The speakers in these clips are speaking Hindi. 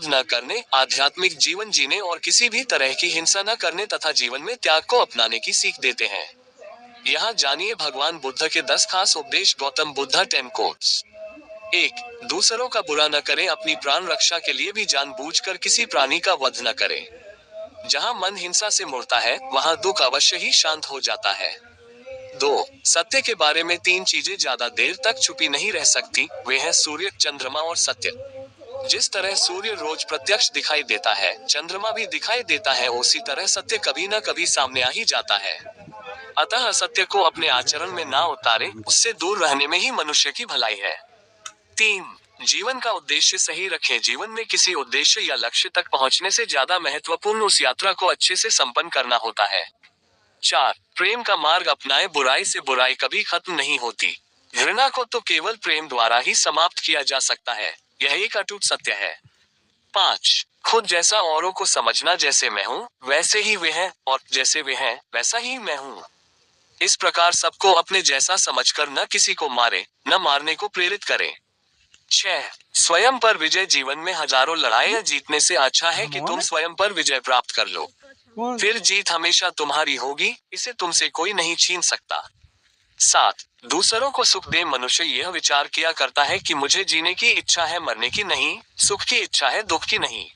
न करने, आध्यात्मिक जीवन जीने और किसी भी तरह की हिंसा न करने तथा जीवन में त्याग को अपनाने की सीख देते हैं। यहाँ जानिए भगवान बुद्ध के 10 खास उपदेश। गौतम बुद्धा 10 कोट्स। 1. दूसरों का बुरा न करें, अपनी प्राण रक्षा के लिए भी जानबूझकर किसी प्राणी का वध न करें। जहाँ मन हिंसा से मुड़ता है, वहाँ दुख अवश्य ही शांत हो जाता है। 2. सत्य के बारे में 3 चीजें ज्यादा देर तक छुपी नहीं रह सकती, वे हैं सूर्य, चंद्रमा और सत्य। जिस तरह सूर्य रोज प्रत्यक्ष दिखाई देता है, चंद्रमा भी दिखाई देता है, उसी तरह सत्य कभी न कभी सामने आ ही जाता है। अतः असत्य को अपने आचरण में ना उतारे, उससे दूर रहने में ही मनुष्य की भलाई है। 3. जीवन का उद्देश्य सही रखें। जीवन में किसी उद्देश्य या लक्ष्य तक पहुंचने से ज्यादा महत्वपूर्ण उस यात्रा को अच्छे से संपन्न करना होता है। 4. प्रेम का मार्ग अपनाएं, बुराई से बुराई कभी खत्म नहीं होती। घृणा को तो केवल प्रेम द्वारा ही समाप्त किया जा सकता है, यह एक अटूट सत्य है। 5. खुद जैसा औरों को समझना, जैसे मैं हूँ वैसे ही वे हैं, और जैसे वे हैं वैसा ही मैं हूँ। इस प्रकार सबको अपने जैसा समझकर न किसी को मारे, न मारने को प्रेरित करें। 6. स्वयं पर विजय। जीवन में हजारों लड़ाइयां जीतने से अच्छा है कि तुम स्वयं पर विजय प्राप्त कर लो। फिर जीत हमेशा तुम्हारी होगी, इसे तुमसे कोई नहीं छीन सकता। 7. दूसरों को सुख दे। मनुष्य यह विचार किया करता है कि मुझे जीने की इच्छा है, मरने की नहीं, सुख की इच्छा है, दुख की नहीं।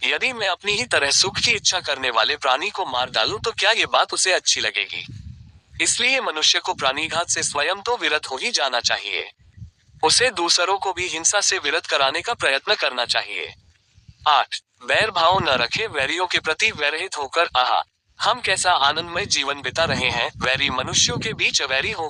यदि मैं अपनी ही तरह सुख की इच्छा करने वाले प्राणी को मार डालूं तो क्या ये बात उसे अच्छी लगेगी? इसलिए मनुष्य को प्राणीघात से स्वयं तो विरत हो ही जाना चाहिए। उसे दूसरों को भी हिंसा से विरत कराने का प्रयत्न करना चाहिए। 8. वैर भाव न रखे। वैरियों के प्रति वैरहित होकर, आहा, हम कैसा आनंदमय जीवन बिता रहे हैं, वैरी मनुष्यों के बीच अवैरी होकर